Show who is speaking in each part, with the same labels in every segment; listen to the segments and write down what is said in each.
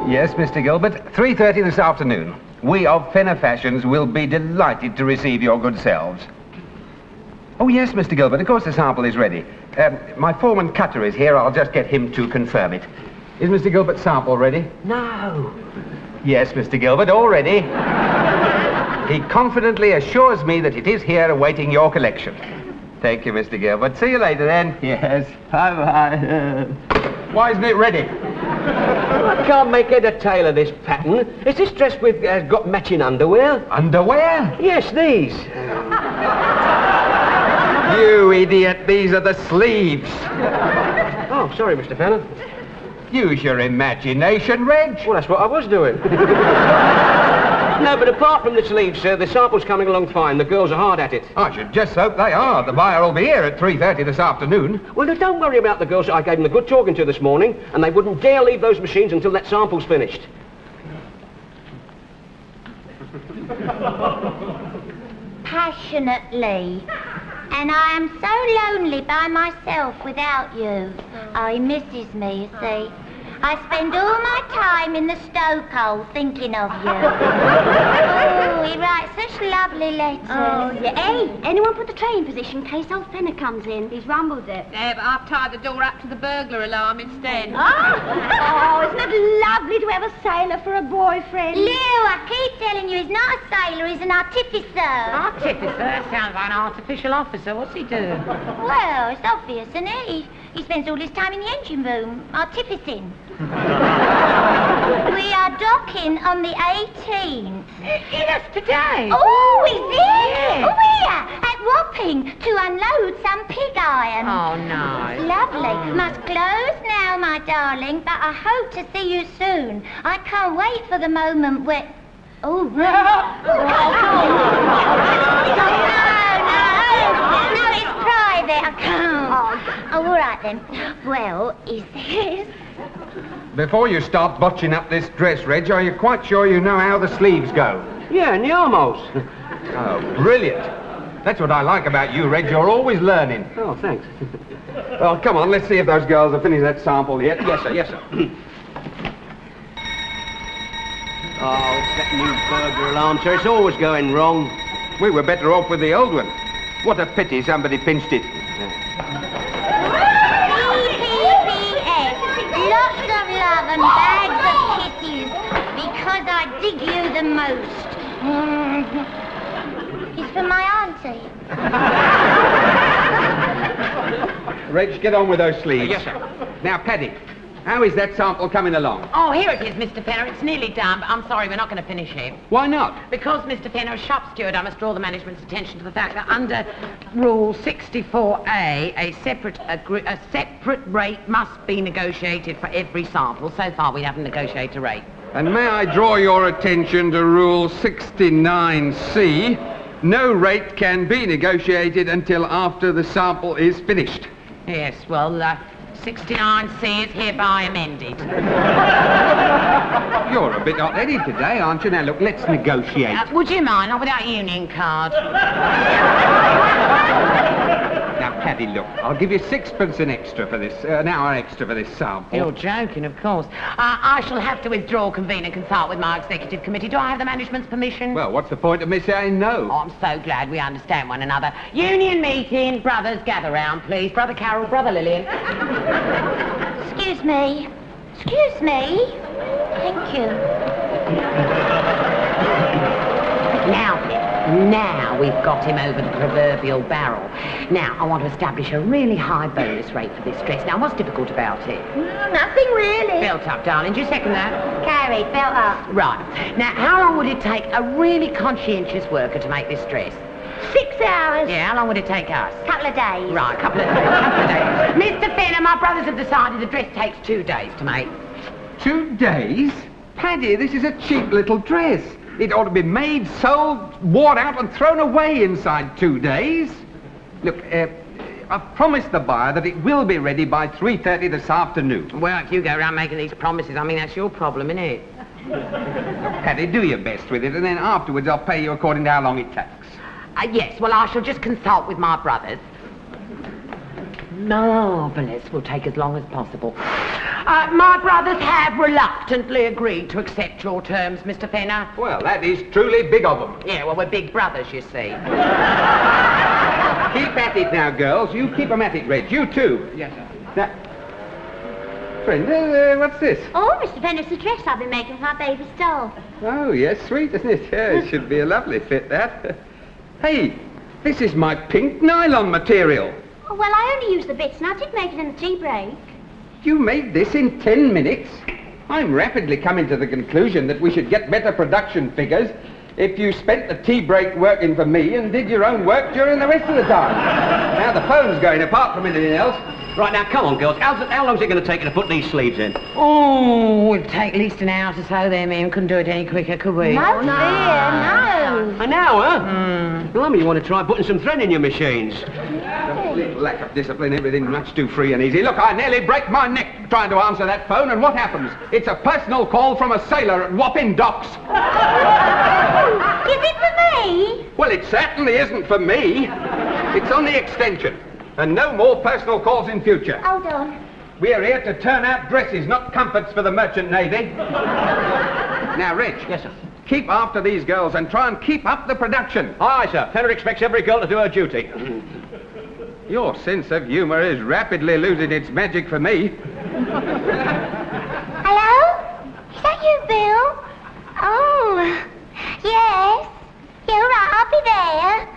Speaker 1: Yes, Mr. Gilbert. 3:30 this afternoon. We of Fenner Fashions will be delighted to receive your good selves. Oh, yes, Mr. Gilbert. Of course the sample is ready. My foreman Cutter is here. I'll just get him to confirm it. Is Mr. Gilbert's sample ready?
Speaker 2: No.
Speaker 1: Yes, Mr. Gilbert, all ready. He confidently assures me that it is here awaiting your collection. Thank you, Mr. Gilbert. See you later, then.
Speaker 2: Yes. Bye-bye.
Speaker 1: Why isn't it ready?
Speaker 2: I can't make head or tail of this pattern. Is this dress with got matching underwear?
Speaker 1: Underwear?
Speaker 2: Yes, these.
Speaker 1: You idiot, these are the sleeves.
Speaker 2: Oh, sorry, Mr. Fenner.
Speaker 1: Use your imagination, Reg.
Speaker 2: Well, that's what I was doing. No, but apart from the sleeves, sir, the sample's coming along fine. The girls are hard at it.
Speaker 1: I should just hope they are. The buyer will be here at 3:30 this afternoon.
Speaker 2: Well, no, don't worry about the girls. I gave them a good talking to this morning, and they wouldn't dare leave those machines until that sample's finished.
Speaker 3: Passionately. And I am so lonely by myself without you. Oh, he misses me, you see. I spend all my time in the stokehold thinking of you. Oh, he writes such lovely letters.
Speaker 4: Oh, yeah. Hey, anyone put the tray in position in case old Fenner comes in? He's rumbled it.
Speaker 5: Yeah, but I've tied the door up to the burglar alarm instead.
Speaker 4: Oh, isn't it lovely to have a sailor for a boyfriend?
Speaker 3: Lou, I keep telling you, he's not a sailor, he's an artificer.
Speaker 5: Artificer? That sounds like an artificial officer. What's he do?
Speaker 3: Well, it's obvious, isn't it? He spends all his time in the engine room, artificing. We are docking on the 18th.
Speaker 5: That's today.
Speaker 3: Oh, is it?
Speaker 5: Yeah.
Speaker 3: Oh, here, at Wapping, to unload some pig iron.
Speaker 5: Oh, no.
Speaker 3: Lovely.
Speaker 5: Oh.
Speaker 3: Must close now, my darling, but I hope to see you soon. I can't wait for the moment where... Oh, no. No, it's private. I can't. Oh, all right, then. Well, is this...
Speaker 1: Before you start botching up this dress, Reg, are you quite sure you know how the sleeves go?
Speaker 2: Yeah, and the armholes.
Speaker 1: Oh, brilliant. That's what I like about you, Reg. You're always learning.
Speaker 2: Oh, thanks.
Speaker 1: Well, come on, let's see if those girls have finished that sample yet. Yes, sir, yes, sir.
Speaker 2: Oh, it's that new burglar alarm, sir. It's always going wrong.
Speaker 1: We were better off with the old one. What a pity somebody pinched it.
Speaker 3: Lots of love and bags of kisses, because I dig you the most. It's for my auntie.
Speaker 1: Reg, get on with those sleeves.
Speaker 2: Yes, sir.
Speaker 1: Now, Paddy, how is that sample coming along?
Speaker 5: Oh, here it is, Mr. Fenner. It's nearly done, but I'm sorry, we're not going to finish it.
Speaker 1: Why not?
Speaker 5: Because, Mr. Fenner, as shop steward, I must draw the management's attention to the fact that under Rule 64A, a separate rate must be negotiated for every sample. So far, we haven't negotiated a rate.
Speaker 1: And may I draw your attention to Rule 69C? No rate can be negotiated until after the sample is finished.
Speaker 5: Yes, well, 69C is hereby amended.
Speaker 1: You're a bit hot-headed today, aren't you? Now, look, let's negotiate.
Speaker 5: Would you mind? Not without a union card.
Speaker 1: Now, Paddy, look, I'll give you 6p an extra for this, an hour extra for this sample.
Speaker 5: You're joking, of course. I shall have to withdraw, convene and consult with my executive committee. Do I have the management's permission?
Speaker 1: Well, what's the point of me saying no?
Speaker 5: Oh, I'm so glad we understand one another. Union meeting. Brothers, gather round, please. Brother Carol, Brother Lillian.
Speaker 3: Excuse me. Excuse me. Thank you.
Speaker 5: Now we've got him over the proverbial barrel. Now, I want to establish a really high bonus rate for this dress. Now, what's difficult about it?
Speaker 3: Nothing really.
Speaker 5: Belt up, darling. Do you second that?
Speaker 3: Carried, belt up.
Speaker 5: Right. Now, how long would it take a really conscientious worker to make this dress?
Speaker 3: 6 hours.
Speaker 5: Yeah, how long would it take us?
Speaker 3: Couple of days.
Speaker 5: Right, a couple of days. Mr. Fenner, my brothers have decided the dress takes 2 days to make.
Speaker 1: 2 days? Paddy, this is a cheap little dress. It ought to be made, sold, worn out and thrown away inside 2 days. Look, I've promised the buyer that it will be ready by 3:30 this afternoon.
Speaker 5: Well, if you go around making these promises, I mean, that's your problem, isn't it?
Speaker 1: Paddy, do your best with it, and then afterwards I'll pay you according to how long it takes.
Speaker 5: Yes, well, I shall just consult with my brothers. Marvellous. Will take as long as possible. My brothers have reluctantly agreed to accept your terms, Mr. Fenner.
Speaker 1: Well, that is truly big of them.
Speaker 5: Yeah, well, we're big brothers, you see.
Speaker 1: Keep at it now, girls. You keep 'em at it, Reg. You too.
Speaker 2: Yes, sir.
Speaker 1: Now, friend, what's this?
Speaker 4: Oh, Mr. Fenner, it's a dress I've been making for my baby doll.
Speaker 1: Oh, yes, sweet, isn't it? Yeah, it should be a lovely fit, that. Hey, this is my pink nylon material.
Speaker 4: Oh, well, I only used the bits and I did make it in the tea break.
Speaker 1: You made this in 10 minutes? I'm rapidly coming to the conclusion that we should get better production figures if you spent the tea break working for me and did your own work during the rest of the time. Now, the phone's going, apart from anything else.
Speaker 2: Right, now, come on, girls. How long's it going to take you to put these sleeves in?
Speaker 5: Oh, it'd take at least an hour to sew them in. Couldn't do it any quicker, could we?
Speaker 3: No fear, no.
Speaker 2: An hour? Blimey, you want to try putting some thread in your machines?
Speaker 1: Lack of discipline, everything much too free and easy. Look, I nearly break my neck trying to answer that phone, and what happens? It's a personal call from a sailor at Wapping Docks.
Speaker 3: Is it for me?
Speaker 1: Well, it certainly isn't for me. It's on the extension. And no more personal calls in future.
Speaker 3: Hold on.
Speaker 1: We're here to turn out dresses, not comforts for the merchant navy. Now, Rich.
Speaker 2: Yes, sir.
Speaker 1: Keep after these girls and try and keep up the production.
Speaker 2: Aye, sir. Fenner expects every girl to do her duty.
Speaker 1: Your sense of humour is rapidly losing its magic for me.
Speaker 3: Hello? Is that you, Bill? Oh, yes. Yeah, all right, I'll be there.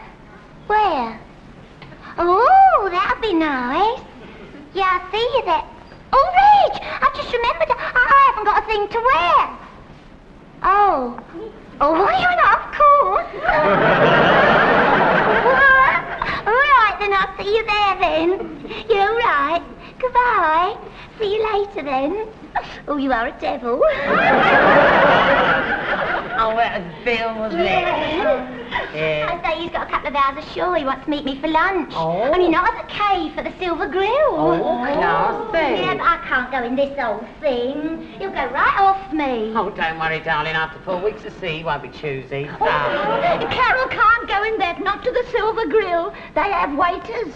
Speaker 3: Where? Oh, that'd be nice. Yeah, I'll see you there. Oh, Reg, I just remembered I haven't got a thing to wear. Oh. Oh, you're not, of course. All right, then I'll see you there then. You're all right. Goodbye. See you later then. Oh, you are a devil.
Speaker 5: Oh, that was Bill, wasn't it? Yeah.
Speaker 3: I say he's got a couple of hours ashore. He wants to meet me for lunch.
Speaker 5: Oh.
Speaker 3: Only not at the cave for the Silver Grill.
Speaker 5: Oh, classy.
Speaker 3: Yeah, but I can't go in this old thing. He'll go right off me.
Speaker 5: Oh, don't worry, darling. After 4 weeks at sea, he won't be choosy.
Speaker 3: Carol can't go in there, not to the Silver Grill. They have waiters.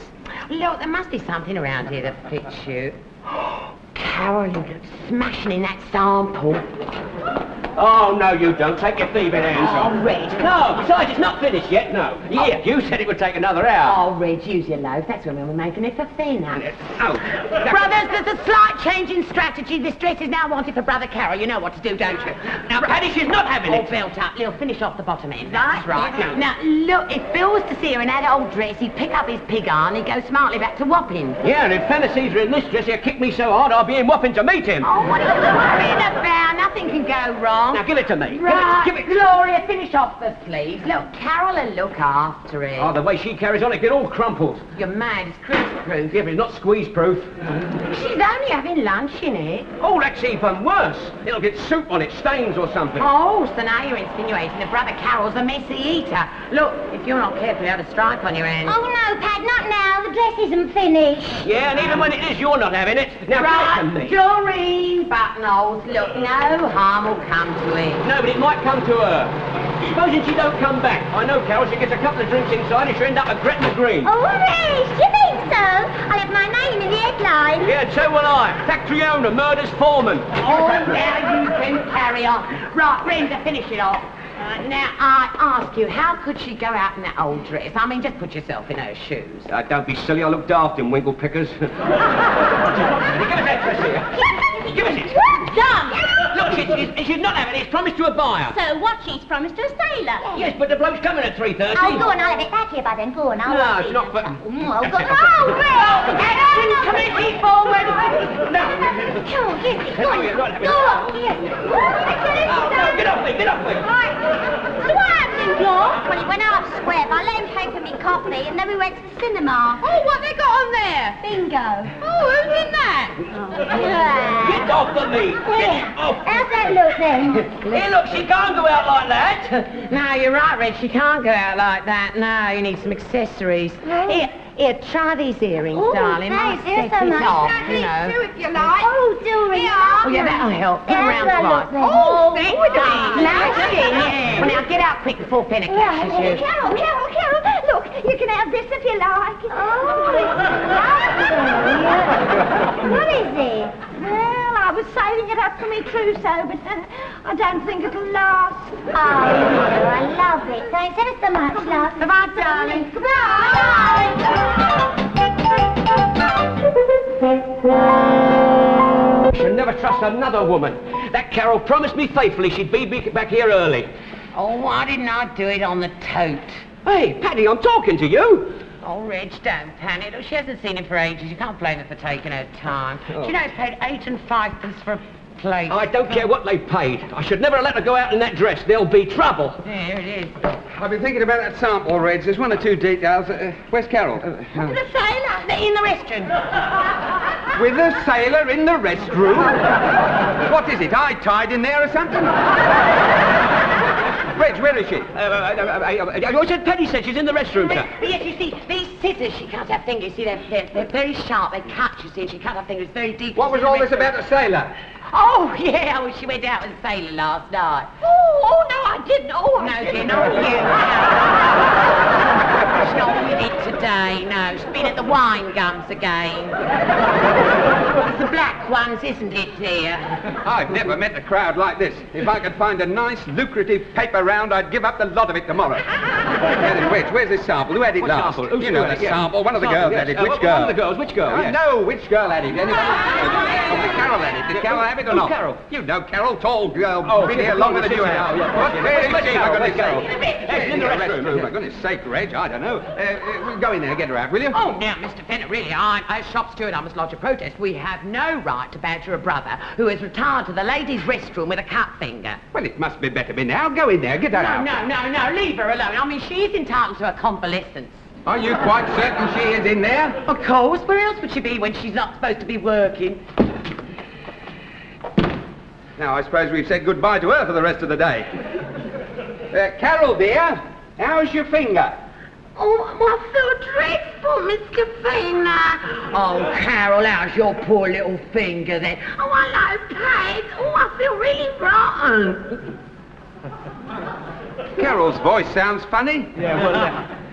Speaker 5: Look, there must be something around here that fits you. Carol, you look smashing in that sample.
Speaker 2: Oh, no, you don't. Take your thieving hands off.
Speaker 5: Oh, Reg.
Speaker 2: No, besides, it's not finished yet, no. Yeah, you said it would take another hour.
Speaker 5: Oh, Reg, use your loaf. That's when we're making it for Fenner.
Speaker 2: Oh.
Speaker 5: Brothers, there's a slight change in strategy. This dress is now wanted for Brother Carol. You know what to do, don't you?
Speaker 2: Now, Paddy, she's not having
Speaker 5: All
Speaker 2: it.
Speaker 5: built up. He'll finish off the bottom end. That's right. Now, look, if Bill was to see her in that old dress, he'd pick up his pig iron, he'd go smartly back to Wapping.
Speaker 2: Yeah, and if Fenner sees her in this dress, he'll kick me so hard I'll be in Wapping to meet him.
Speaker 5: Oh, what are you worrying about? Nothing can go wrong.
Speaker 2: Now, give it to me.
Speaker 5: Right,
Speaker 2: Give it.
Speaker 5: Gloria, finish off the sleeves. Look, Carol will look after it.
Speaker 2: Oh, the way she carries on, it get all crumpled.
Speaker 5: You're mad, it's crease-proof.
Speaker 2: Yeah, but it's not squeeze-proof.
Speaker 5: She's only having lunch in it.
Speaker 2: Oh, that's even worse. It'll get soup on it, stains or something.
Speaker 5: Oh, so now you're insinuating that Brother Carol's a messy eater. Look, if you're not careful, you'll have a stripe on your hand.
Speaker 3: Oh, no, Pat, not now. The dress isn't finished.
Speaker 2: Yeah, and even when it is, you're not having it. Now,
Speaker 5: Right,
Speaker 2: give it to me.
Speaker 5: Doreen buttonholes. Look, no harm will come to it.
Speaker 2: No, but it might come to her. Supposing she don't come back. I know, Carol, she gets a couple of drinks inside and she'll end up at Gretna Green.
Speaker 3: Oh, Reg, you think so? I'll have my name in the headline.
Speaker 2: Yeah, so will I. Factory owner, murders foreman.
Speaker 5: Oh, now you can carry on. Right, Brenda, finish it off. Now, I ask you, how could she go out in that old dress? I mean, just put yourself in her shoes.
Speaker 2: Don't be silly, I look daft in winkle pickers. Give us that dress here. Give us it.
Speaker 3: Done.
Speaker 2: Look, she's not having it. It's promised to a buyer.
Speaker 3: So what she's promised to a sailor?
Speaker 2: Yes, but the bloke's coming at 3:30.
Speaker 3: Oh, go on, I'll have it back here by then. Go on, I'll
Speaker 2: No,
Speaker 3: watch
Speaker 2: it's
Speaker 3: it.
Speaker 2: not for...
Speaker 3: Oh, go on. Oh, Reg!
Speaker 5: Action committee forward!
Speaker 2: No.
Speaker 3: Come on, get it. Go on.
Speaker 2: You're not having
Speaker 3: Go
Speaker 2: it.
Speaker 3: on. Here.
Speaker 2: Oh, no, get off me, get off me.
Speaker 3: Right. So what happened, George? Well, it went half square. I let him pay for me coffee, and then we went to the cinema.
Speaker 5: Oh, what they got on there?
Speaker 3: Bingo.
Speaker 5: Oh, who's in that?
Speaker 2: Get off of me. Get off.
Speaker 3: How's that look, then?
Speaker 2: Hey, look, she can't go out like that.
Speaker 5: No, you're right, Reg. She can't go out like that. No, you need some accessories. Here, try these earrings,
Speaker 3: Oh,
Speaker 5: darling.
Speaker 3: thanks,
Speaker 5: Might
Speaker 3: they're
Speaker 5: set
Speaker 3: so
Speaker 5: it
Speaker 3: much.
Speaker 5: off,
Speaker 3: Thank
Speaker 5: you know.
Speaker 3: if you like. Oh, jewellery.
Speaker 5: Oh, yeah, that'll help. Put 'em
Speaker 3: Yeah,
Speaker 5: round
Speaker 3: that'll
Speaker 5: twice.
Speaker 3: look then. Oh,
Speaker 5: Sexy. Nice, yeah. Well, now get out quick before Fenner catches you.
Speaker 3: Carol, look, you can have this if you like. Oh, it's lovely. What is it? Well,
Speaker 4: I was saving it up for me trousseau, but I don't think it'll last.
Speaker 3: Oh, I love it. Thanks ever so much, love.
Speaker 4: Goodbye, darling.
Speaker 2: I should never trust another woman. That Carol promised me faithfully she'd be back here early.
Speaker 5: Oh, why didn't I do it on the tote?
Speaker 2: Hey, Paddy, I'm talking to you.
Speaker 5: Oh, Reg, don't panic. Look, she hasn't seen him for ages. You can't blame her for taking her time. Do you know it's paid 8 and 5 for a plate?
Speaker 2: I don't care what they paid. I should never have let her go out in that dress. There'll be trouble.
Speaker 5: Yeah, here it is.
Speaker 1: I've been thinking about that sample, Reg. There's one or two details. Where's Carol?
Speaker 5: The sailor in the restroom.
Speaker 1: With a sailor in the restroom? What is it? I tied in there or something? Reg, where is she?
Speaker 2: I said Paddy said she's in the restroom, sir.
Speaker 5: Yes, you see, these scissors she cut her fingers. See, they're very sharp. They cut, you see, and she cut her fingers very deep.
Speaker 1: What was all this about the sailor?
Speaker 5: Oh, yeah, well, she went out with a sailor last night.
Speaker 4: Oh, no, I didn't. Oh,
Speaker 5: No, dear, not you. She's not with it today, no. She's been at the wine gums again. It's the black ones, isn't it, dear?
Speaker 1: I've never met a crowd like this. If I could find a nice, lucrative paper round, I'd give up the lot of it tomorrow. Reg, where's this sample? Who had it
Speaker 2: What
Speaker 1: last?
Speaker 2: sample?
Speaker 1: You know the sample. One of the girls had it. Which girl?
Speaker 2: One of the girls. Which girl? Yes.
Speaker 1: No, which girl had it? Anybody? Carol had it. Did Carol have it or not?
Speaker 2: Carol?
Speaker 1: You know Carol, tall girl, been here longer than you have. Where is she, for goodness sake?
Speaker 2: In the restroom.
Speaker 1: For goodness sake, Reg, I don't know. Go in there, get her out, will you?
Speaker 5: Oh, now, Mr. Fenner, really, as shop steward, I must lodge a protest. We have no right to badger a brother who has retired to the ladies' restroom with a cut finger.
Speaker 1: Well, it must be better by now. Go in there, get her out.
Speaker 5: No, leave her alone. I mean, she is entitled to a convalescence.
Speaker 1: Are you quite certain she is in there?
Speaker 5: Of course, where else would she be when she's not supposed to be working?
Speaker 1: Now, I suppose we've said goodbye to her for the rest of the day. Carol, dear, how's your finger?
Speaker 4: Oh, I feel dreadful, Mr. Fenner.
Speaker 5: Oh, Carol, how's your poor little finger then?
Speaker 4: Oh, I know, Pat. Oh, I feel really rotten.
Speaker 1: Carol's voice sounds funny.
Speaker 2: Yeah, well,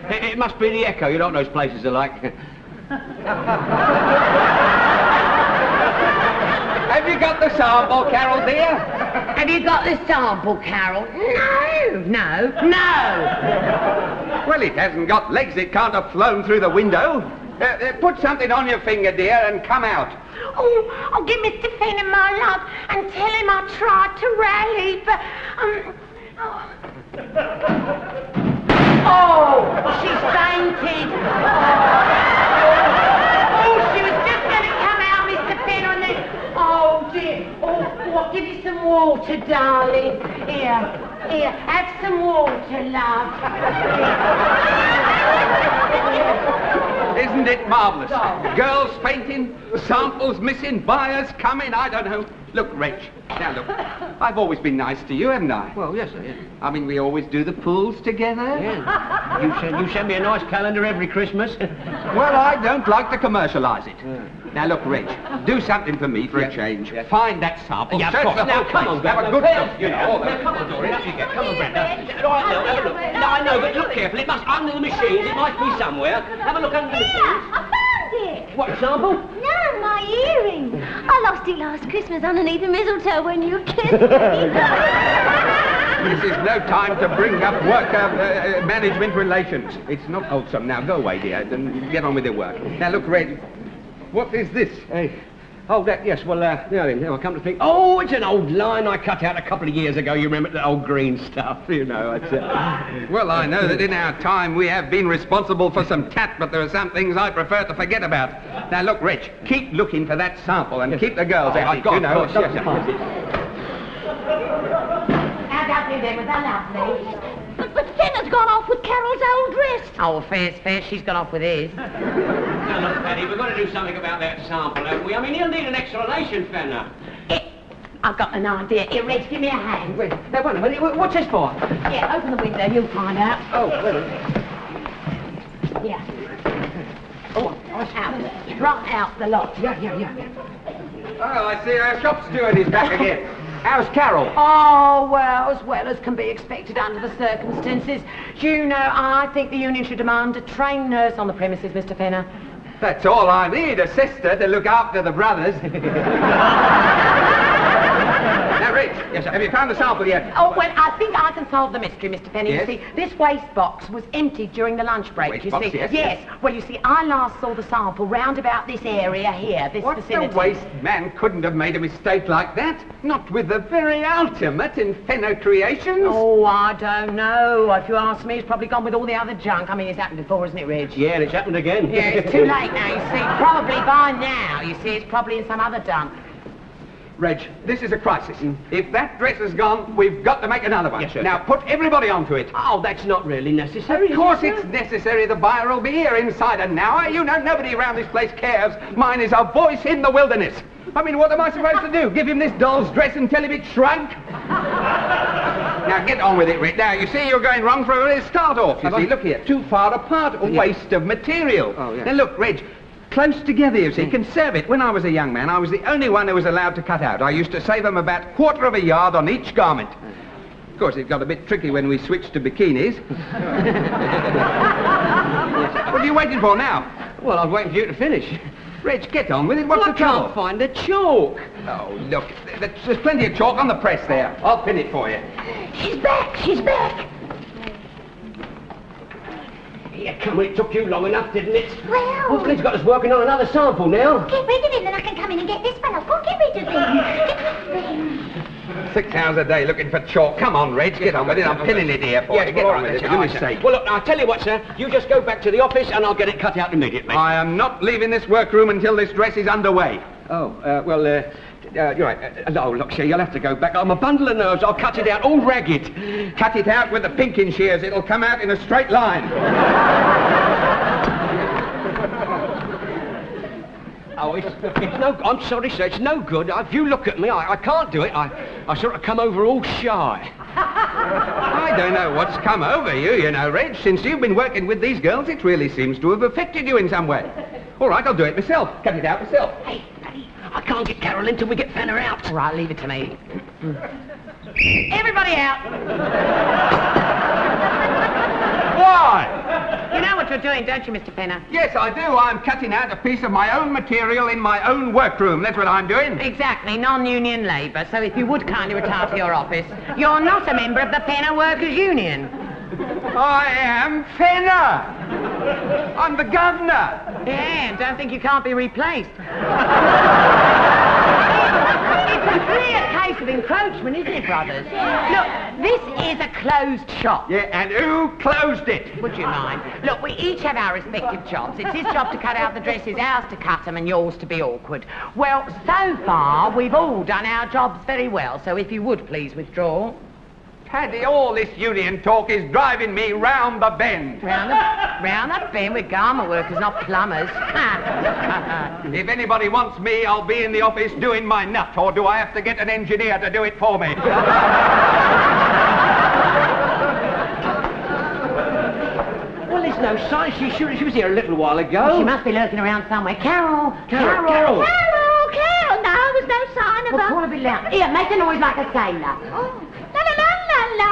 Speaker 2: it must be the echo. You don't know those places are like.
Speaker 1: Have you got the sample, Carol, dear?
Speaker 5: Have you got the sample, Carol? No.
Speaker 1: Well, it hasn't got legs. It can't have flown through the window. Put something on your finger, dear, and come out.
Speaker 4: Oh, I'll give Mr. Fenner my love and tell him I tried to rally, but,
Speaker 5: Oh, she's fainted. Oh, she was just going to come out, Mr. Fenner, and then... Oh, dear. Oh, I'll give you some water, darling. Here, have some water, love.
Speaker 1: Isn't it marvellous? Girls fainting, samples missing, buyers coming, I don't know. Look, Reg, now look, I've always been nice to you, haven't I?
Speaker 2: Well, yes, sir. Yeah.
Speaker 1: I mean, we always do the pools together.
Speaker 2: Yeah. You send me a nice calendar every Christmas.
Speaker 1: Well, I don't like to commercialise it. Now, look, Reg, do something for me for a change.
Speaker 2: Yeah.
Speaker 1: Find that sample.
Speaker 2: Yeah, of
Speaker 1: Search
Speaker 2: course.
Speaker 1: the
Speaker 2: Now,
Speaker 1: whole
Speaker 2: come
Speaker 1: place.
Speaker 2: on, Brenda.
Speaker 1: Have a good look, you know. all
Speaker 2: Now,
Speaker 1: those-
Speaker 2: come on, Dory, up you get. Come on, Brenda. Right, now, have a look. No, I know, but look carefully. It must under the machines. It might be somewhere. Have a look under the
Speaker 4: yeah,
Speaker 2: machines.
Speaker 4: I found it.
Speaker 2: What sample?
Speaker 4: No, my earring. I lost it last Christmas underneath the mistletoe when you kissed me.
Speaker 1: This is no time to bring up work management relations. It's not wholesome. Now, go away, dear, and get on with your work. Now, look, Reg, what is this?
Speaker 2: Hey. Oh, that, yes, well, now I come to think... Oh, it's an old line I cut out a couple of years ago. You remember the old green stuff, you know. It's,
Speaker 1: Well, I know that in our time we have been responsible for some tat, but there are some things I prefer to forget about. Now, look, Reg, keep looking for that sample and keep the girls at it, you know.
Speaker 2: Yes.
Speaker 5: How about you then with that lovely?
Speaker 4: But Fenner's gone off with Carol's old dress.
Speaker 5: Oh, fair's fair. She's gone off with his.
Speaker 2: Now, look, Paddy, we've got to do something about that sample, haven't we? I mean, you'll need an explanation, Fenner.
Speaker 5: I've got an idea. Here, Reg, give me a hand.
Speaker 2: Wait, now, wait a minute. What's this for?
Speaker 5: Yeah, open the window. You'll find out.
Speaker 2: Oh, wait a minute.
Speaker 5: Yeah. Oh, out. Right out the lot.
Speaker 2: Yeah.
Speaker 1: Oh, I see our shop steward is back again.
Speaker 2: How's Carol?
Speaker 5: Oh, well as can be expected under the circumstances. Do you know, I think the union should demand a trained nurse on the premises, Mr. Fenner.
Speaker 1: That's all I need, a sister to look after the brothers. Now, Rich, yes, have you found the sample yet?
Speaker 5: Oh, well, I think I can solve the mystery, Mr. Penny.
Speaker 1: Yes?
Speaker 5: You see, this waste box was emptied during the lunch break,
Speaker 1: Waste
Speaker 5: you
Speaker 1: box,
Speaker 5: see.
Speaker 1: yes.
Speaker 5: Well, you see, I last saw the sample round about this area here, this
Speaker 1: What
Speaker 5: vicinity.
Speaker 1: the waste man couldn't have made a mistake like that? Not with the very ultimate in Fenner creations.
Speaker 5: Oh, I don't know. If you ask me, it's probably gone with all the other junk. I mean, it's happened before, isn't it, Reg?
Speaker 2: Yeah, and it's happened again.
Speaker 5: Yeah, it's too late now, you see. Probably by now, you see, it's probably in some other dump.
Speaker 1: Reg, this is a crisis. If that dress is gone, we've got to make another one.
Speaker 2: Yes, sir.
Speaker 1: Now, put everybody onto it.
Speaker 2: Oh, that's not really necessary.
Speaker 1: Of course it's necessary. The buyer will be here inside an hour. You know, nobody around this place cares. Mine is a voice in the wilderness. I mean, what am I supposed to do? Give him this doll's dress and tell him it shrunk? Now, get on with it, Rick. Now, you see you're going wrong from a start off. You see, look here, too far apart. A waste of material.
Speaker 2: Oh, yeah.
Speaker 1: Now, look, Reg, close together, you see. Conserve it. When I was a young man, I was the only one who was allowed to cut out. I used to save them about 1/4 of a yard on each garment. Of course, it got a bit tricky when we switched to bikinis. What are you waiting for now?
Speaker 2: Well, I was waiting for you to finish.
Speaker 1: Reg, get on with it. What's
Speaker 2: Well, I
Speaker 1: the trouble?
Speaker 2: can't find the chalk.
Speaker 1: Oh, look, there's plenty of chalk on the press there. I'll pin it for you.
Speaker 4: She's back, she's back.
Speaker 2: Yeah, come on, it took you long enough, didn't it?
Speaker 4: Well...
Speaker 2: Well, Glenn's got us working on another sample now.
Speaker 4: Get rid of him, then I can come in and get this fellow. Go on, get rid of him. Get rid of him.
Speaker 1: 6 hours a day looking for chalk. Come on, Reg, get on with it. I'm pinning it here for you. Get on with it, for goodness sake.
Speaker 2: Well, look, I'll tell you what, sir. You just go back to the office and I'll get it cut out immediately.
Speaker 1: I am not leaving this workroom until this dress is underway.
Speaker 2: Oh, you're right. No, look, sir, you'll have to go back. I'm a bundle of nerves. I'll cut it out all ragged.
Speaker 1: Cut it out with the pinking shears. It'll come out in a straight line.
Speaker 2: Oh, it's no... I'm sorry, sir. It's no good. If you look at me, I can't do it. I sort of come over all shy.
Speaker 1: I don't know what's come over you, you know, Reg. Since you've been working with these girls, it really seems to have affected you in some way. All right, I'll do it myself. Cut it out myself.
Speaker 2: Hey, Daddy, I can't get Carol in till we get Fenner out.
Speaker 5: All right, leave it to me. Everybody out.
Speaker 1: Why?
Speaker 5: You know what you're doing, don't you, Mr. Fenner?
Speaker 1: Yes, I do. I'm cutting out a piece of my own material in my own workroom. That's what I'm doing.
Speaker 5: Exactly, non-union labour. So if you would kindly retire to your office, you're not a member of the Fenner Workers' Union.
Speaker 1: I am Fenner. I'm the governor.
Speaker 5: Yeah, and don't think you can't be replaced. It's a clear case of encroachment, isn't it, brothers? Look, this is a closed shop.
Speaker 1: Yeah, and who closed it?
Speaker 5: Would you mind? Look, we each have our respective jobs. It's his job to cut out the dresses, ours to cut them, and yours to be awkward. Well, so far, we've all done our jobs very well, so if you would please withdraw.
Speaker 1: Paddy, all this union talk is driving me round the bend.
Speaker 5: Round the bend with garment workers, not plumbers.
Speaker 1: If anybody wants me, I'll be in the office doing my nut, or do I have to get an engineer to do it for me?
Speaker 2: Well, there's no sign. She was here a little while ago.
Speaker 5: She must be lurking around somewhere. Carol!
Speaker 2: Carol!
Speaker 4: Carol, Carol. No, there's no sign of
Speaker 5: Well,
Speaker 4: her.
Speaker 5: call a bit louder. Here, make a noise like a sailor.
Speaker 4: Oh. La la la la la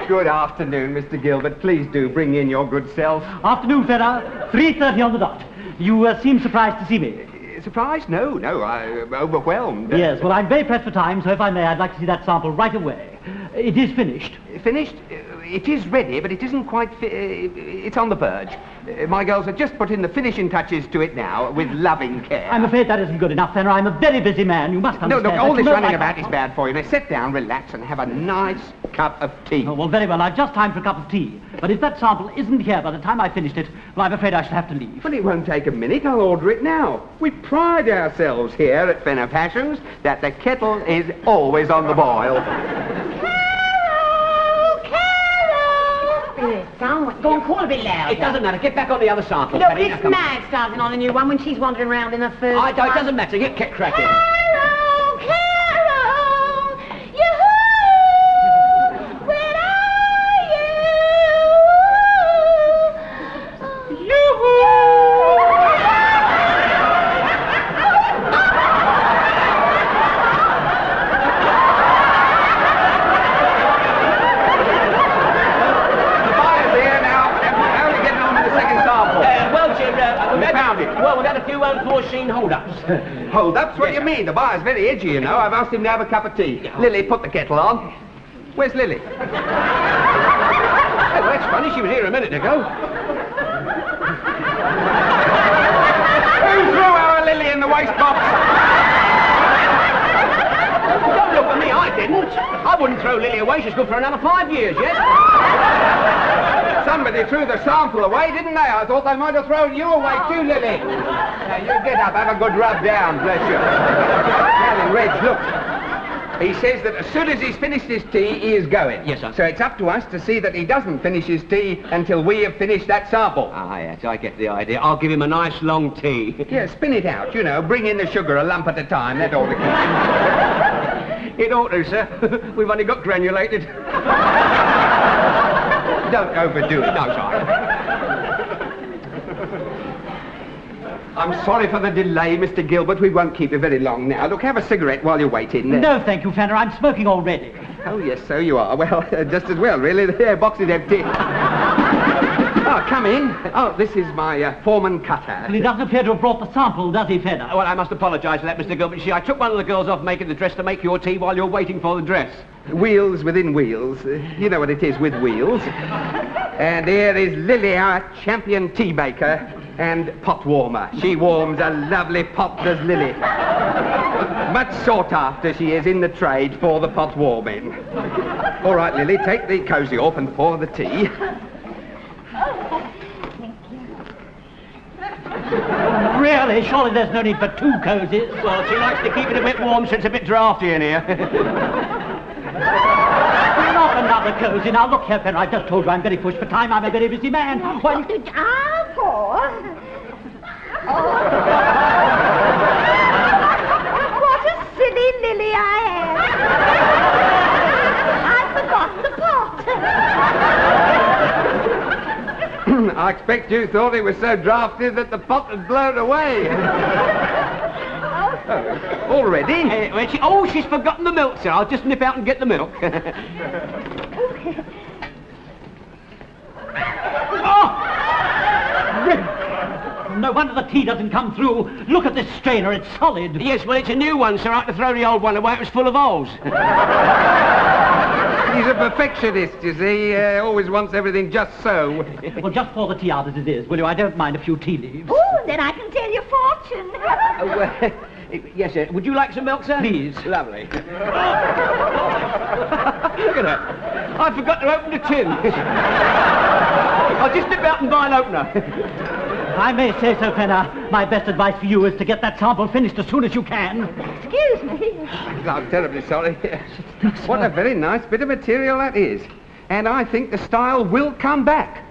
Speaker 4: la.
Speaker 1: Good afternoon, Mr. Gilbert. Please do bring in your good self.
Speaker 6: Afternoon, Fenner. 3:30 on the dot. You seem surprised to see me.
Speaker 1: Surprised? No, I'm overwhelmed.
Speaker 6: Yes, well, I'm very pressed for time, so if I may, I'd like to see that sample right away. It is finished.
Speaker 1: Finished? It is ready, but it isn't quite it's on the verge. My girls have just put in the finishing touches to it now, with loving care.
Speaker 6: I'm afraid that isn't good enough, Fenner. I'm a very busy man. You must
Speaker 1: No,
Speaker 6: understand.
Speaker 1: look, all
Speaker 6: that.
Speaker 1: this
Speaker 6: You know,
Speaker 1: running
Speaker 6: like-
Speaker 1: about is bad for you. Now, sit down, relax, and have a nice cup of tea.
Speaker 6: Oh, well, very well. I've just time for a cup of tea. But if that sample isn't here by the time I finished it, well, I'm afraid I shall have to leave.
Speaker 1: Well, it won't take a minute. I'll order it now. We pride ourselves here at Fenner Fashions that the kettle is always on the boil.
Speaker 5: Someone, go on, call a bit louder.
Speaker 2: It doesn't matter. Get back on the other sample.
Speaker 5: Look,
Speaker 2: Penny. Now,
Speaker 5: it's
Speaker 2: come on.
Speaker 5: mad starting on a new one when she's wandering around in the first
Speaker 2: It
Speaker 5: one.
Speaker 2: doesn't matter. Get cracking.
Speaker 4: Carol, Carol. Yoo-hoo! Where are you?
Speaker 2: new unforeseen hold-ups.
Speaker 1: Hold-ups? What do you mean? The bar's very edgy, you know. I've asked him to have a cup of tea. Lily, put the kettle on. Where's Lily?
Speaker 2: Oh, that's funny. She was here a minute ago.
Speaker 1: Who threw our Lily in the waste box?
Speaker 2: Don't look at me, I didn't. I wouldn't throw Lily away. She's good for another 5 years yet.
Speaker 1: Somebody threw the sample away, didn't they? I thought they might have thrown you away too, Lily. Now, you get up, have a good rub down, bless you. Now then, Reg, look. He says that as soon as he's finished his tea, he is going.
Speaker 2: Yes, sir.
Speaker 1: So it's up to us to see that he doesn't finish his tea until we have finished that sample.
Speaker 2: Ah, yes, I get the idea. I'll give him a nice long tea.
Speaker 1: Yeah, spin it out, you know. Bring in the sugar a lump at a time. That ought to keep him.
Speaker 2: It ought to, sir. We've only got granulated.
Speaker 1: Don't overdo it.
Speaker 2: No, sorry.
Speaker 1: I'm sorry for the delay, Mr. Gilbert. We won't keep you very long now. Look, have a cigarette while you're waiting.
Speaker 6: No, thank you, Fenner. I'm smoking already.
Speaker 1: Oh, yes, so you are. Well, just as well, really. The box is empty. Oh, come in. Oh, this is my foreman cutter.
Speaker 6: Well, he doesn't appear to have brought the sample, does he, Fenner?
Speaker 2: Well, I must apologise for that, Mr. Gilbert. See, I took one of the girls off making the dress to make your tea while you're waiting for the dress.
Speaker 1: Wheels within wheels. You know what it is with wheels. And here is Lily, our champion tea maker and pot warmer. She warms a lovely pot, does Lily. Much sought after she is in the trade for the pot warming. All right, Lily, take the cosy off and pour the tea.
Speaker 6: Really? Surely there's no need for 2 cozies.
Speaker 2: Well, she likes to keep it a bit warm, so it's a bit drafty in here.
Speaker 6: Not another cozy. Now, look here, Fenner, I've just told you I'm very pushed for time. I'm a very busy man. Why...
Speaker 4: What a silly Lily I am. I forgot the pot.
Speaker 1: I expect you thought it was so drafty that the pot had blown away. Oh, already?
Speaker 2: She's forgotten the milk, sir. I'll just nip out and get the milk.
Speaker 6: No wonder the tea doesn't come through. Look at this strainer, it's solid.
Speaker 2: Yes, well, it's a new one, sir. I had to throw the old one away. It was full of holes.
Speaker 1: He's a perfectionist, you see. Always wants everything just so.
Speaker 6: Well, just pour the tea out as it is, will you? I don't mind a few tea leaves.
Speaker 4: Oh, then I can tell your fortune.
Speaker 2: Yes, sir. Would you like some milk, sir?
Speaker 6: Please.
Speaker 2: Lovely. Look at that. I forgot to open the tin. I'll just nip out and buy an opener.
Speaker 6: I may say so, Fenner. My best advice for you is to get that sample finished as soon as you can.
Speaker 4: Excuse me.
Speaker 1: I'm terribly sorry. What a very nice bit of material that is. And I think the style will come back.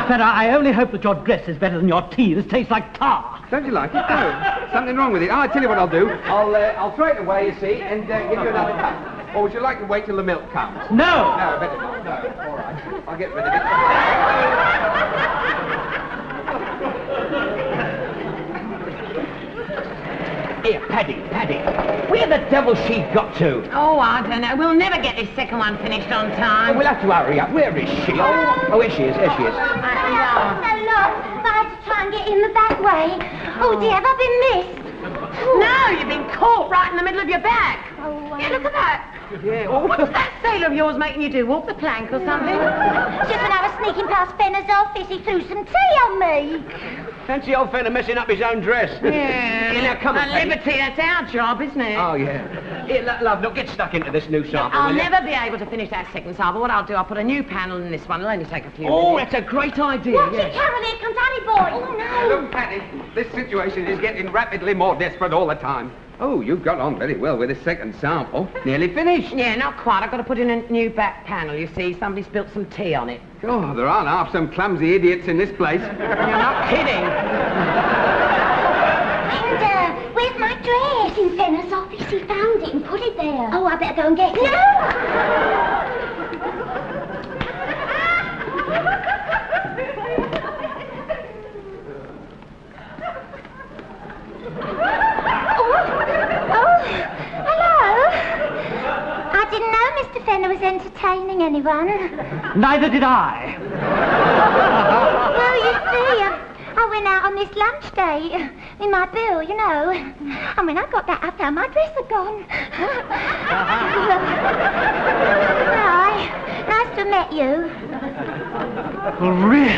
Speaker 6: Fenner, I only hope that your dress is better than your tea. This tastes like tar.
Speaker 1: Don't you like it? No. Something wrong with it. I'll tell you what I'll do. I'll throw it away, you see, and give you another cup. Or would you like to wait till the milk comes?
Speaker 6: No!
Speaker 1: No, better not. No. All right. I'll get rid of it.
Speaker 2: Here, Paddy. Where the devil's she got to?
Speaker 5: Oh, I don't know. We'll never get this second one finished on time.
Speaker 2: We'll have to hurry up. Where is she? Oh, here she is. Here she is.
Speaker 3: So lost, but I had to try and get in the back way. Oh dear, have I been missed?
Speaker 5: No, you've been caught right in the middle of your back.
Speaker 3: Oh,
Speaker 5: Yeah, look at that.
Speaker 2: Yeah.
Speaker 5: What's that sailor of yours making you do? Walk the plank or something?
Speaker 3: Just when I was sneaking past Fenner's office, he threw some tea on me.
Speaker 2: Fancy old fella messing up his own dress.
Speaker 5: Yeah.
Speaker 2: Now, come on, Paddy.
Speaker 5: Liberty, that's our job, isn't it?
Speaker 2: Oh, yeah. Here, love, look, get stuck into this new sample,
Speaker 5: I'll
Speaker 2: will you?
Speaker 5: never be able to finish that second sample. What I'll do, I'll put a new panel in this one. It'll only take a few
Speaker 2: Oh,
Speaker 5: minutes.
Speaker 2: that's a great idea,
Speaker 3: Watch
Speaker 2: yes.
Speaker 3: it, Carol, here comes Danny boy. Oh, no.
Speaker 1: Look, Paddy, this situation is getting rapidly more desperate all the time. Oh, you've got on very well with this second sample. Nearly finished.
Speaker 5: Yeah, not quite. I've got to put in a new back panel, you see. Somebody spilt some tea on it.
Speaker 1: Oh, there aren't half some clumsy idiots in this place.
Speaker 5: You're not kidding.
Speaker 3: And, where's my dress? In Fenner's office. He found it and put it there. Oh, I better go and get it. No! Mr. Fenner was entertaining anyone.
Speaker 6: Neither did I.
Speaker 3: Well, you see, I went out on this lunch date with my bill, you know. And when I got back, I found my dress had gone. Hi. Nice to have met you.
Speaker 6: Really?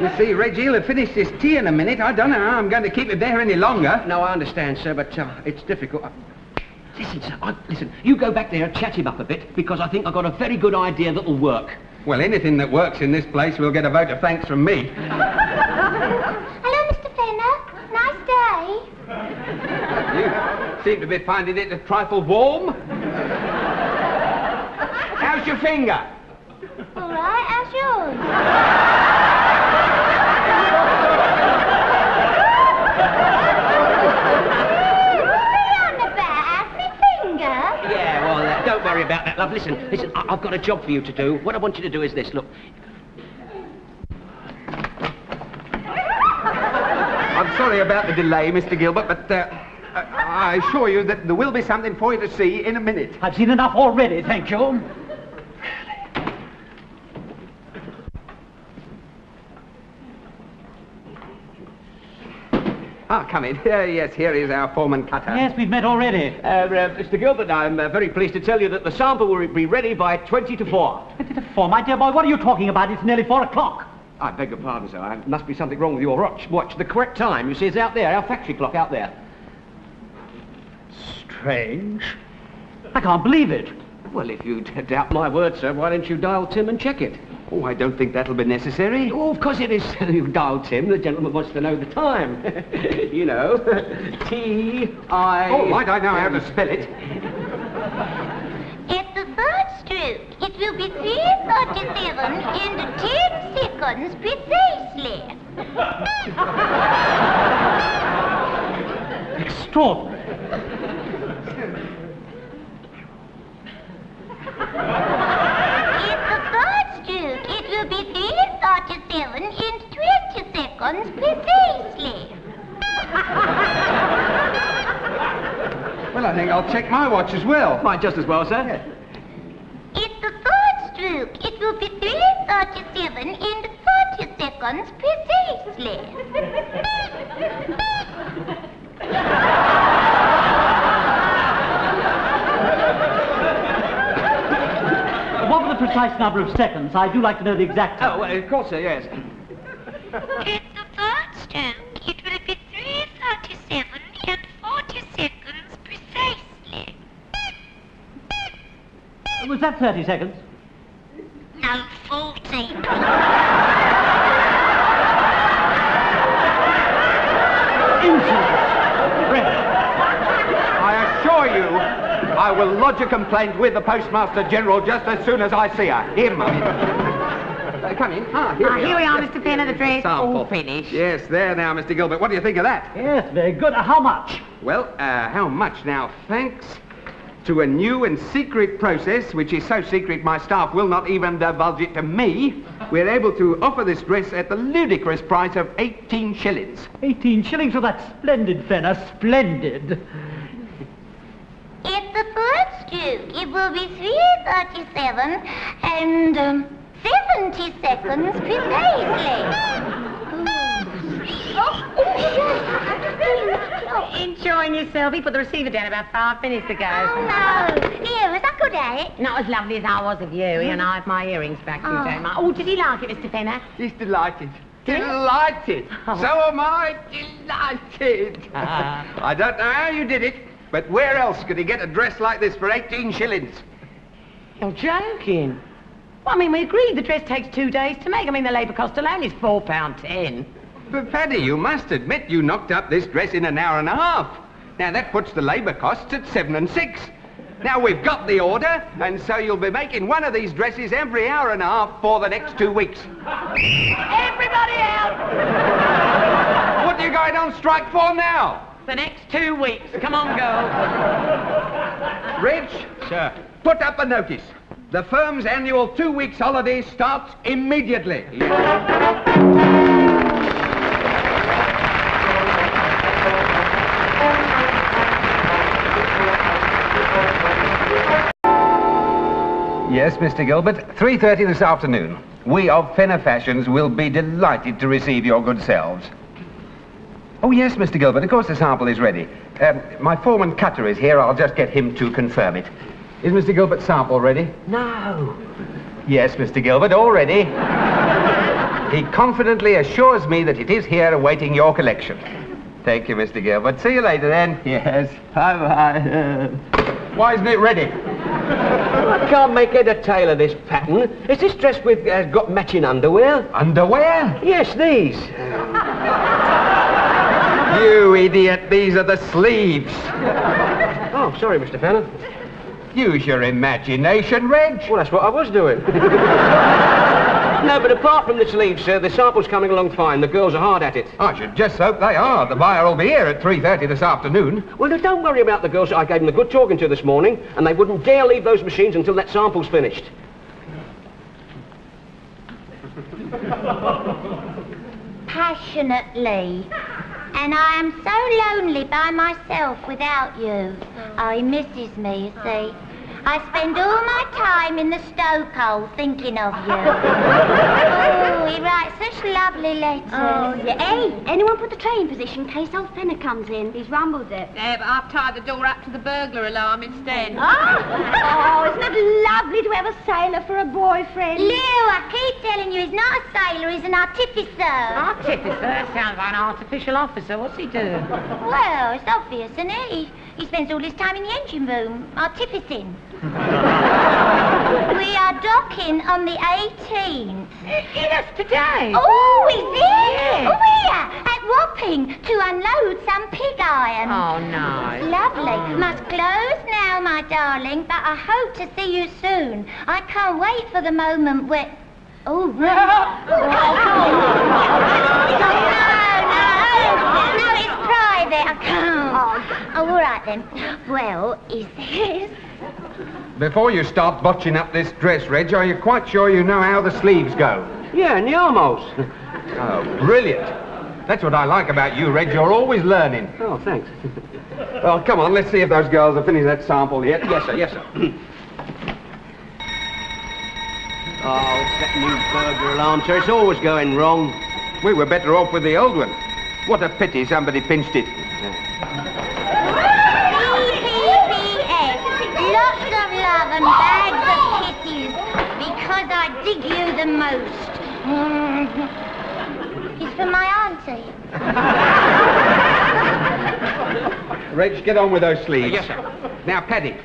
Speaker 1: You see, Reggie, he'll have finished his tea in a minute. I don't know how I'm going to keep it there any longer.
Speaker 2: No, I understand, sir, but it's difficult. Listen, sir, listen, you go back there and chat him up a bit, because I think I've got a very good idea that'll work.
Speaker 1: Well, anything that works in this place will get a vote of thanks from me.
Speaker 3: Hello, Mr. Fenner. Nice day.
Speaker 1: You seem to be finding it a trifle warm. How's your finger?
Speaker 3: All right, how's yours?
Speaker 2: Yeah, well, don't worry about that, love. Listen, I've got a job for you to do. What I want you to do is this, look.
Speaker 1: I'm sorry about the delay, Mr. Gilbert, but I assure you that there will be something for you to see in a minute.
Speaker 6: I've seen enough already, thank you.
Speaker 1: Ah, come in. Yes, here is our foreman cutter.
Speaker 6: Yes, we've met already.
Speaker 2: Mr. Gilbert, I'm very pleased to tell you that the sample will be ready by 20 to 4.
Speaker 6: 20 to 4, my dear boy, what are you talking about? It's nearly 4 o'clock.
Speaker 2: I beg your pardon, sir. There must be something wrong with your watch. The correct time, you see, is out there, our factory clock out there.
Speaker 6: Strange. I can't believe it.
Speaker 2: Well, if you doubt my word, sir, why don't you dial Tim and check it?
Speaker 1: Oh, I don't think that'll be necessary.
Speaker 2: Oh, of course it is. You dial Tim. The gentleman wants to know the time. You know, T-I...
Speaker 1: Oh, right, I know how to spell it.
Speaker 3: At the third stroke, it will be 3:37 and 10 seconds precisely.
Speaker 6: Extraordinary.
Speaker 3: At the third stroke, it will be 3:37 and 20 seconds precisely.
Speaker 1: Well, I think I'll check my watch as well.
Speaker 2: Might just as well, sir.
Speaker 3: At the third stroke, it will be 3:37 and 30 seconds precisely.
Speaker 6: What were the precise number of seconds? I do like to know the exact time.
Speaker 2: Oh, well, of course, sir, yes.
Speaker 3: At the third stroke, it will be 3:37 and 40 seconds precisely.
Speaker 6: Was that 30 seconds?
Speaker 3: No, 40.
Speaker 6: Insolence.
Speaker 1: I assure you, I will lodge a complaint with the Postmaster General just as soon as I see her. Him, I mean. Come in.
Speaker 5: Here we are, Mr. Fenner, the dress
Speaker 1: Sample.
Speaker 5: all finished.
Speaker 1: Yes, there now, Mr. Gilbert. What do you think of that?
Speaker 6: Yes, very good. How much?
Speaker 1: Well, how much now? Thanks to a new and secret process, which is so secret my staff will not even divulge it to me, we're able to offer this dress at the ludicrous price of 18 shillings.
Speaker 6: 18 shillings for that splendid Fenner. Splendid.
Speaker 3: At the third stroke, it will be 3:37 and 70 seconds precisely.
Speaker 5: Enjoying yourself. He put the receiver down about 5 minutes ago.
Speaker 3: Oh, no. Here, was I good at it?
Speaker 5: Not as lovely as I was of you. And I have my earrings back, you don't mind. Oh, did he like it, Mr. Fenner?
Speaker 1: He's delighted. Delighted. So am I. Delighted. I don't know how you did it, but where else could he get a dress like this for 18 shillings?
Speaker 5: You're joking. Well, I mean, we agreed the dress takes 2 days to make. I mean, the labour cost alone is £4.10.
Speaker 1: But, Paddy, you must admit you knocked up this dress in an hour and a half. Now, that puts the labour costs at 7 and 6. Now, we've got the order, and so you'll be making one of these dresses every hour and a half for the next 2 weeks.
Speaker 5: Everybody out!
Speaker 1: What are you going on strike for now?
Speaker 5: The next 2 weeks. Come on, girls.
Speaker 1: Reg,
Speaker 2: Sir.
Speaker 1: put up a notice. The firm's annual 2 weeks holiday starts immediately. Yes, Mr. Gilbert. 3:30 this afternoon. We of Fenner Fashions will be delighted to receive your good selves. Oh, yes, Mr. Gilbert, of course the sample is ready. My foreman Cutter is here. I'll just get him to confirm it. Is Mr. Gilbert's sample ready?
Speaker 2: No.
Speaker 1: Yes, Mr. Gilbert, all ready. He confidently assures me that it is here awaiting your collection. Thank you, Mr. Gilbert. See you later, then.
Speaker 2: Yes. Bye-bye.
Speaker 1: Why isn't it ready?
Speaker 2: I can't make head or tail of this pattern. Is this dress with got matching underwear?
Speaker 1: Underwear?
Speaker 2: Yes, these.
Speaker 1: You idiot, these are the sleeves.
Speaker 2: Oh, sorry, Mr. Fenner.
Speaker 1: Use your imagination, Reg.
Speaker 2: Well, that's what I was doing. No, but apart from the sleeves, sir, the sample's coming along fine. The girls are hard at it.
Speaker 1: I should just hope they are. The buyer will be here at 3:30 this afternoon.
Speaker 2: Well, now, don't worry about the girls. I gave them a good talking to this morning, and they wouldn't dare leave those machines until that sample's finished.
Speaker 3: Passionately. And I am so lonely by myself without you. Oh, he misses me, you see. I spend all my time in the stokehold thinking of you. Oh, he writes such lovely letters.
Speaker 7: Oh, yeah. Hey, anyone put the tray in position in case old Fenner comes in? He's rumbled it.
Speaker 5: Yeah, but I've tied the door up to the burglar alarm instead.
Speaker 7: Oh, isn't it lovely to have a sailor for a boyfriend?
Speaker 3: Lou, I keep telling you, he's not a sailor, he's an artificer.
Speaker 5: Artificer? That sounds like an artificial officer. What's he do?
Speaker 3: Well, it's obvious, isn't it? He spends all his time in the engine room, artificing. We are docking on the 18th.
Speaker 5: That's today.
Speaker 3: Oh, is it?
Speaker 5: Yeah.
Speaker 3: Oh, here, at Wapping, to unload some pig iron.
Speaker 5: Oh, no.
Speaker 3: Lovely. Must close now, my darling, but I hope to see you soon. I can't wait for the moment where... Oh, no. No, it's private. I can't. Oh, all right, then. Well, is this...
Speaker 1: Before you start botching up this dress, Reg, are you quite sure you know how the sleeves go?
Speaker 2: Yeah, and the armholes.
Speaker 1: Oh, brilliant. That's what I like about you, Reg. You're always learning.
Speaker 2: Oh, thanks.
Speaker 1: Well, come on, let's see if those girls have finished that sample yet.
Speaker 2: Yes, sir, yes, sir. Oh, it's that new burglar alarm, sir. It's always going wrong.
Speaker 1: We were better off with the old one. What a pity somebody pinched it.
Speaker 3: P.P.P.S. Lots of love and bags of kisses because I dig you the most. It's for my auntie.
Speaker 1: Reg, get on with those sleeves.
Speaker 2: Yes, sir.
Speaker 1: Now, Paddy,